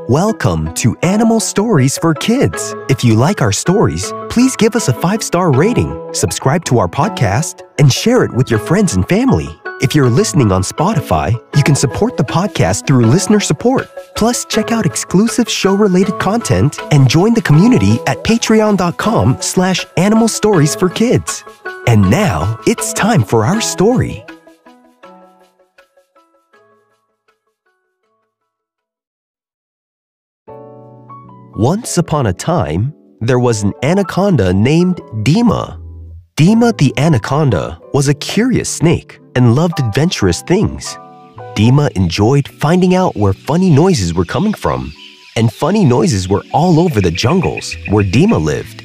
Welcome to Animal Stories for Kids. If you like our stories, please give us a 5-star rating, subscribe to our podcast, and share it with your friends and family. If you're listening on Spotify, you can support the podcast through listener support. Plus, check out exclusive show-related content and join the community at patreon.com/Animal Stories for Kids. And now, it's time for our story. Once upon a time, there was an anaconda named Dima. Dima the anaconda was a curious snake and loved adventurous things. Dima enjoyed finding out where funny noises were coming from, and funny noises were all over the jungles where Dima lived.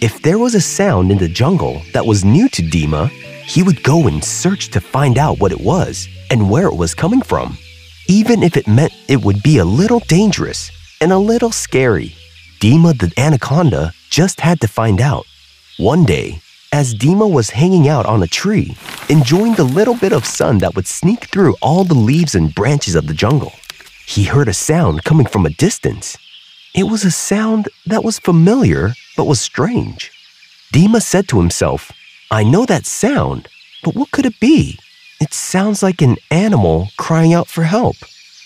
If there was a sound in the jungle that was new to Dima, he would go and search to find out what it was and where it was coming from, even if it meant it would be a little dangerous and a little scary. Dima the anaconda just had to find out. One day, as Dima was hanging out on a tree, enjoying the little bit of sun that would sneak through all the leaves and branches of the jungle, he heard a sound coming from a distance. It was a sound that was familiar but was strange. Dima said to himself, "I know that sound, but what could it be? It sounds like an animal crying out for help."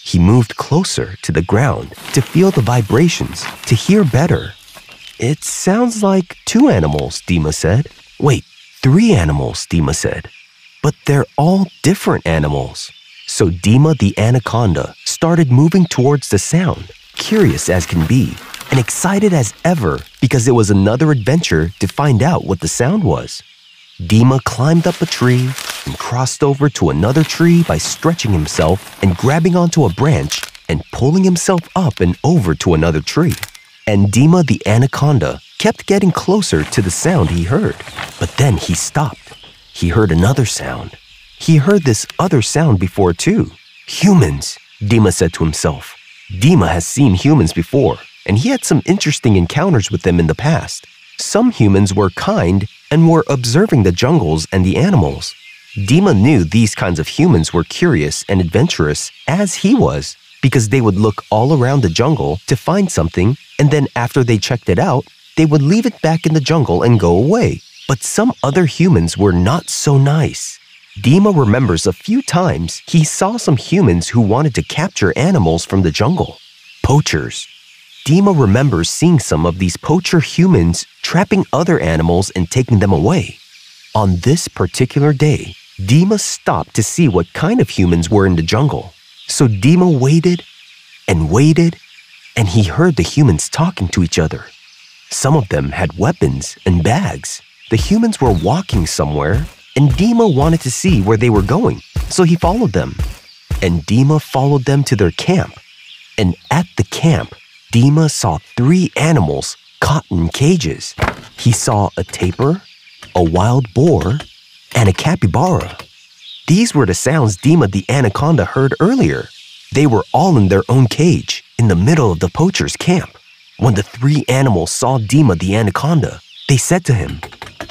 He moved closer to the ground to feel the vibrations, to hear better. "It sounds like 2 animals," Dima said. "Wait, 3 animals," Dima said. "But they're all different animals." So Dima the anaconda started moving towards the sound, curious as can be, and excited as ever because it was another adventure to find out what the sound was. Dima climbed up a tree and crossed over to another tree by stretching himself and grabbing onto a branch and pulling himself up and over to another tree. And Dima the anaconda kept getting closer to the sound he heard. But then he stopped. He heard another sound. He heard this other sound before too. "Humans," Dima said to himself. Dima has seen humans before, and he had some interesting encounters with them in the past. Some humans were kind and were observing the jungles and the animals. Dima knew these kinds of humans were curious and adventurous as he was, because they would look all around the jungle to find something, and then after they checked it out, they would leave it back in the jungle and go away. But some other humans were not so nice. Dima remembers a few times he saw some humans who wanted to capture animals from the jungle. Poachers. Dima remembers seeing some of these poacher humans trapping other animals and taking them away. On this particular day, Dima stopped to see what kind of humans were in the jungle. So Dima waited, and he heard the humans talking to each other. Some of them had weapons and bags. The humans were walking somewhere, and Dima wanted to see where they were going, so he followed them. And Dima followed them to their camp. And at the camp, Dima saw 3 animals caught in cages. He saw a tapir, a wild boar, and a capybara. These were the sounds Dima the anaconda heard earlier. They were all in their own cage, in the middle of the poacher's camp. When the 3 animals saw Dima the anaconda, they said to him,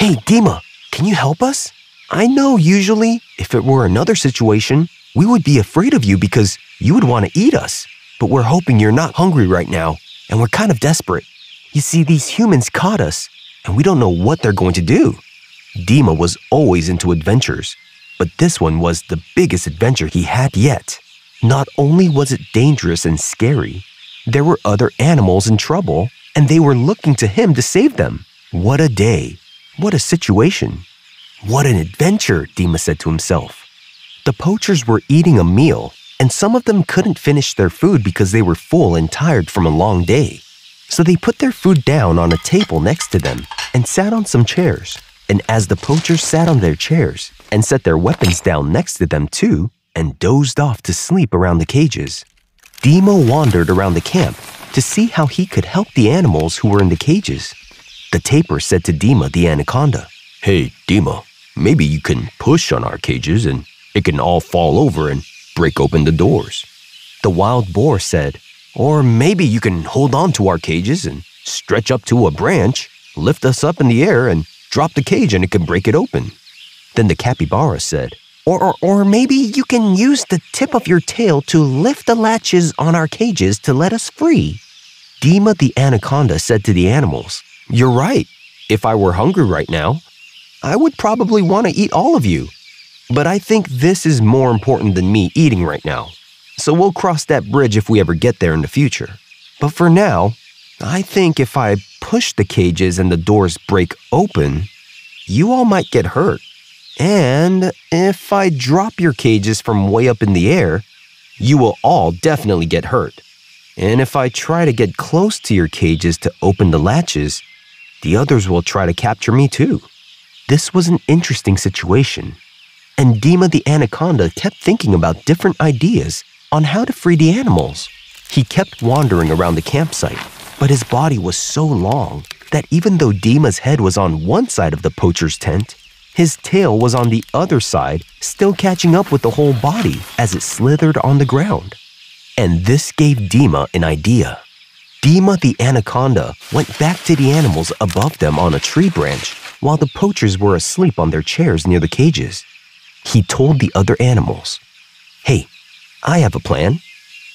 "Hey Dima, can you help us? I know usually, if it were another situation, we would be afraid of you because you would want to eat us. But we're hoping you're not hungry right now, and we're kind of desperate. You see, these humans caught us, and we don't know what they're going to do." Dima was always into adventures, but this one was the biggest adventure he had yet. Not only was it dangerous and scary, there were other animals in trouble, and they were looking to him to save them. What a day. What a situation. What an adventure, Dima said to himself. The poachers were eating a meal, and some of them couldn't finish their food because they were full and tired from a long day. So they put their food down on a table next to them and sat on some chairs. And as the poachers sat on their chairs and set their weapons down next to them too, and dozed off to sleep around the cages, Dima wandered around the camp to see how he could help the animals who were in the cages. The tapir said to Dima the anaconda, "Hey Dima, maybe you can push on our cages and it can all fall over and break open the doors." The wild boar said, "Or maybe you can hold on to our cages and stretch up to a branch, lift us up in the air and drop the cage and it can break it open." Then the capybara said, Or maybe you can use the tip of your tail to lift the latches on our cages to let us free." Dima the anaconda said to the animals, "You're right. If I were hungry right now, I would probably want to eat all of you. But I think this is more important than me eating right now. So we'll cross that bridge if we ever get there in the future. But for now, I think if I push the cages and the doors break open, you all might get hurt. And if I drop your cages from way up in the air, you will all definitely get hurt. And if I try to get close to your cages to open the latches, the others will try to capture me too." This was an interesting situation, and Dima the anaconda kept thinking about different ideas on how to free the animals. He kept wandering around the campsite, but his body was so long that even though Dima's head was on one side of the poacher's tent, his tail was on the other side, still catching up with the whole body as it slithered on the ground. And this gave Dima an idea. Dima the anaconda went back to the animals above them on a tree branch while the poachers were asleep on their chairs near the cages. He told the other animals, "Hey, I have a plan.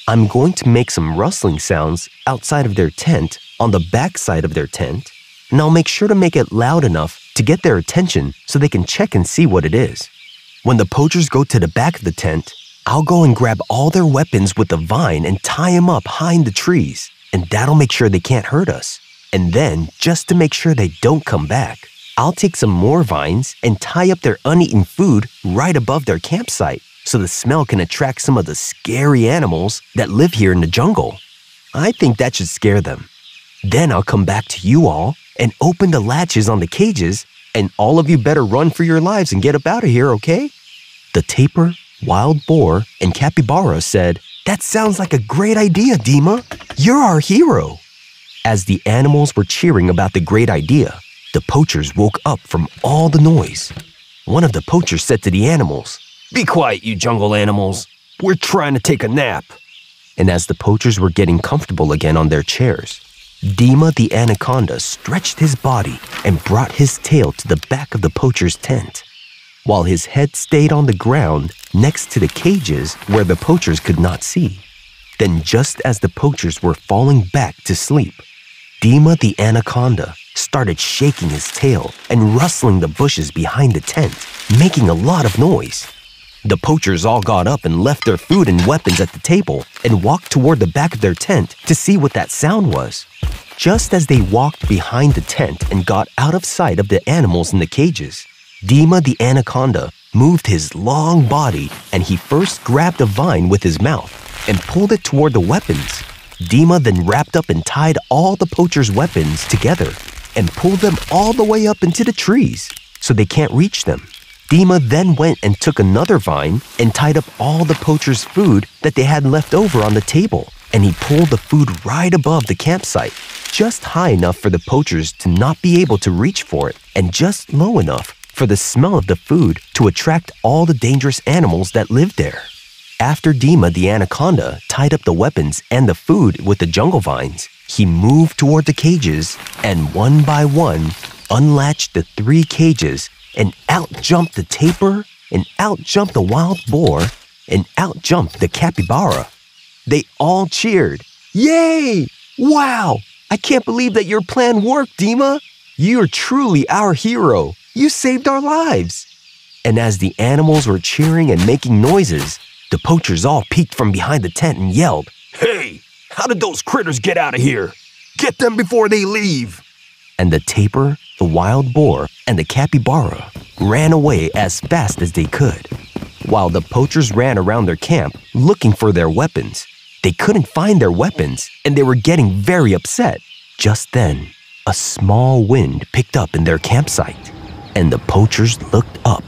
I'm going to make some rustling sounds outside of their tent on the back side of their tent, and I'll make sure to make it loud enough to get their attention so they can check and see what it is. When the poachers go to the back of the tent, I'll go and grab all their weapons with the vine and tie them up high in the trees, and that'll make sure they can't hurt us. And then, just to make sure they don't come back, I'll take some more vines and tie up their uneaten food right above their campsite so the smell can attract some of the scary animals that live here in the jungle. I think that should scare them. Then I'll come back to you all and open the latches on the cages, and all of you better run for your lives and get up out of here, okay?" The tapir, wild boar, and capybara said, "That sounds like a great idea, Dima. You're our hero." As the animals were cheering about the great idea, the poachers woke up from all the noise. One of the poachers said to the animals, "Be quiet, you jungle animals. We're trying to take a nap." And as the poachers were getting comfortable again on their chairs, Dima the anaconda stretched his body and brought his tail to the back of the poacher's tent, while his head stayed on the ground next to the cages where the poachers could not see. Then just as the poachers were falling back to sleep, Dima the anaconda started shaking his tail and rustling the bushes behind the tent, making a lot of noise. The poachers all got up and left their food and weapons at the table and walked toward the back of their tent to see what that sound was. Just as they walked behind the tent and got out of sight of the animals in the cages, Dima the anaconda moved his long body and he first grabbed a vine with his mouth and pulled it toward the weapons. Dima then wrapped up and tied all the poachers' weapons together and pulled them all the way up into the trees so they can't reach them. Dima then went and took another vine and tied up all the poachers' food that they had left over on the table, and he pulled the food right above the campsite, just high enough for the poachers to not be able to reach for it, and just low enough for the smell of the food to attract all the dangerous animals that lived there. After Dima the anaconda tied up the weapons and the food with the jungle vines, he moved toward the cages and one by one unlatched the 3 cages and out-jumped the tapir and out-jumped the wild boar and out-jumped the capybara. They all cheered, "Yay! Wow! I can't believe that your plan worked, Dima! You're truly our hero! You saved our lives!" And as the animals were cheering and making noises, the poachers all peeked from behind the tent and yelled, "Hey! How did those critters get out of here? Get them before they leave!" And the tapir, the wild boar, and the capybara ran away as fast as they could. While the poachers ran around their camp looking for their weapons, they couldn't find their weapons and they were getting very upset. Just then, a small wind picked up in their campsite, and the poachers looked up.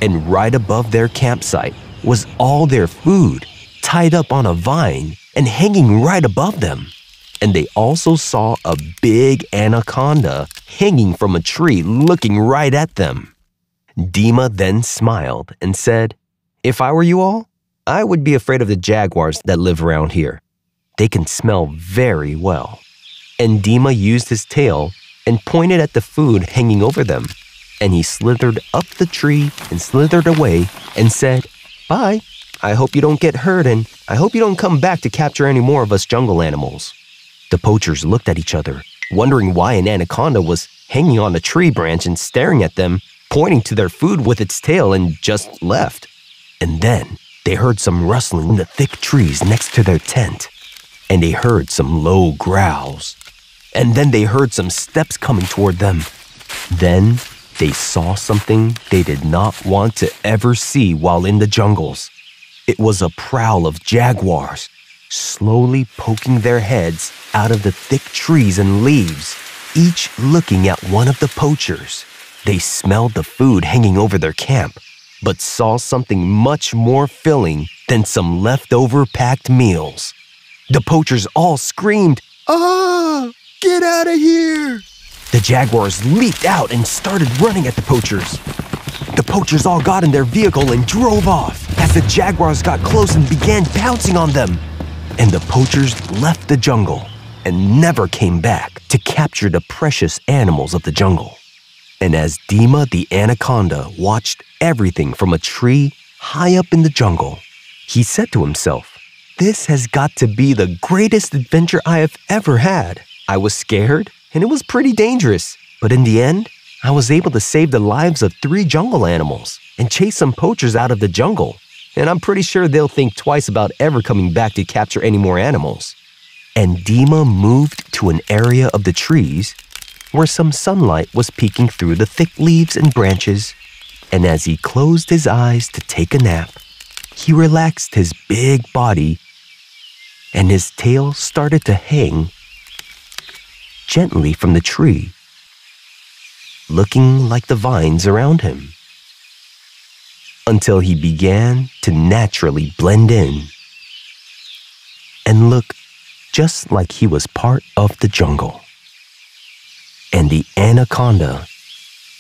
And right above their campsite was all their food, tied up on a vine and hanging right above them. And they also saw a big anaconda hanging from a tree looking right at them. Dima then smiled and said, "If I were you all, I would be afraid of the jaguars that live around here. They can smell very well." And Dima used his tail and pointed at the food hanging over them. and he slithered up the tree and slithered away and said, "Bye. I hope you don't get hurt, and I hope you don't come back to capture any more of us jungle animals." The poachers looked at each other, wondering why an anaconda was hanging on a tree branch and staring at them, pointing to their food with its tail, and just left. And then they heard some rustling in the thick trees next to their tent, and they heard some low growls. And then they heard some steps coming toward them. Then they saw something they did not want to ever see while in the jungles. It was a prowl of jaguars, slowly poking their heads out of the thick trees and leaves, each looking at one of the poachers. They smelled the food hanging over their camp, but saw something much more filling than some leftover packed meals. The poachers all screamed, "Ah! Get out of here!" The jaguars leaped out and started running at the poachers. The poachers all got in their vehicle and drove off as the jaguars got close and began pouncing on them. And the poachers left the jungle and never came back to capture the precious animals of the jungle. And as Dima the anaconda watched everything from a tree high up in the jungle, he said to himself, "This has got to be the greatest adventure I have ever had. I was scared and it was pretty dangerous, but in the end, I was able to save the lives of 3 jungle animals and chase some poachers out of the jungle. And I'm pretty sure they'll think twice about ever coming back to capture any more animals." And Dima moved to an area of the trees where some sunlight was peeking through the thick leaves and branches. And as he closed his eyes to take a nap, he relaxed his big body and his tail started to hang gently from the tree, looking like the vines around him, until he began to naturally blend in and look just like he was part of the jungle. And the anaconda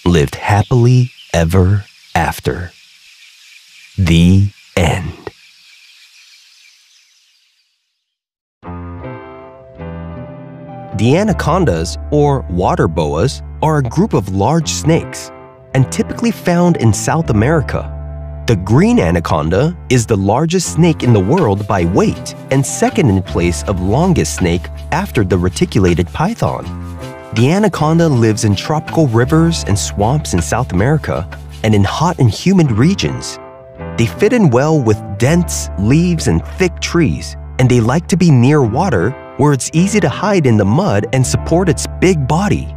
lived happily ever after. The end. The anacondas, or water boas, are a group of large snakes and typically found in South America. The green anaconda is the largest snake in the world by weight and second in place of longest snake after the reticulated python. The anaconda lives in tropical rivers and swamps in South America and in hot and humid regions. They fit in well with dense leaves and thick trees, and they like to be near water where it's easy to hide in the mud and support its big body.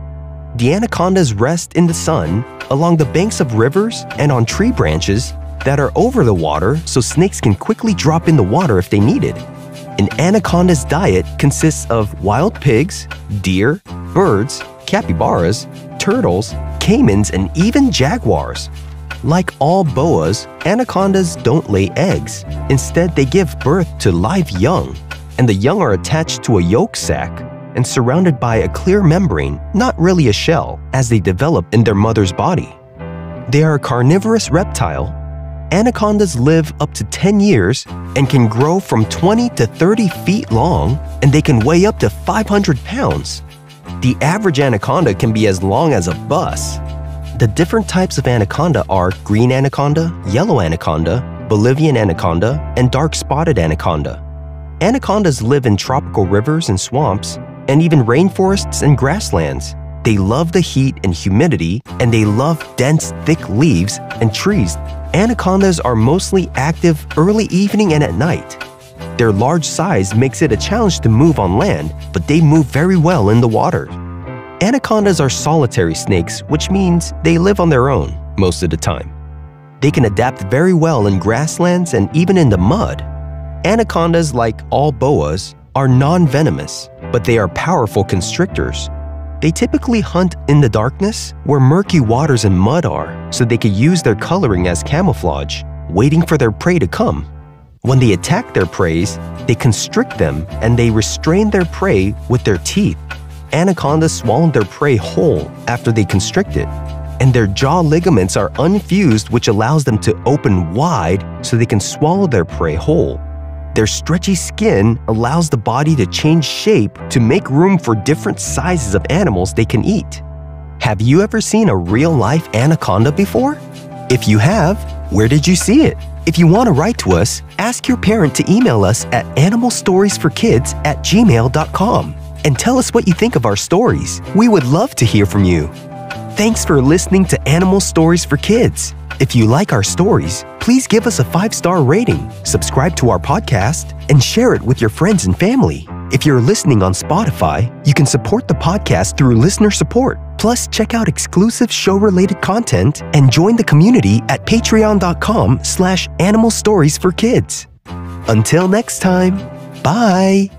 The anacondas rest in the sun along the banks of rivers and on tree branches that are over the water so snakes can quickly drop in the water if they need it. An anaconda's diet consists of wild pigs, deer, birds, capybaras, turtles, caimans, and even jaguars. Like all boas, anacondas don't lay eggs. Instead, they give birth to live young, and the young are attached to a yolk sac and surrounded by a clear membrane, not really a shell, as they develop in their mother's body. They are a carnivorous reptile. Anacondas live up to 10 years and can grow from 20 to 30 feet long, and they can weigh up to 500 pounds. The average anaconda can be as long as a bus. The different types of anaconda are green anaconda, yellow anaconda, Bolivian anaconda, and dark spotted anaconda. Anacondas live in tropical rivers and swamps, and even rainforests and grasslands. They love the heat and humidity, and they love dense, thick leaves and trees. Anacondas are mostly active early evening and at night. Their large size makes it a challenge to move on land, but they move very well in the water. Anacondas are solitary snakes, which means they live on their own most of the time. They can adapt very well in grasslands and even in the mud. Anacondas, like all boas, are non-venomous, but they are powerful constrictors. They typically hunt in the darkness where murky waters and mud are, so they can use their coloring as camouflage, waiting for their prey to come. When they attack their prey, they constrict them and they restrain their prey with their teeth. Anacondas swallow their prey whole after they constrict it, and their jaw ligaments are unfused, which allows them to open wide so they can swallow their prey whole. Their stretchy skin allows the body to change shape to make room for different sizes of animals they can eat. Have you ever seen a real-life anaconda before? If you have, where did you see it? If you want to write to us, ask your parent to email us at animalstoriesforkids@gmail.com and tell us what you think of our stories. We would love to hear from you. Thanks for listening to Animal Stories for Kids. If you like our stories, please give us a 5-star rating, subscribe to our podcast, and share it with your friends and family. If you're listening on Spotify, you can support the podcast through listener support. Plus, check out exclusive show-related content and join the community at patreon.com/animalstoriesforkids. Until next time, bye!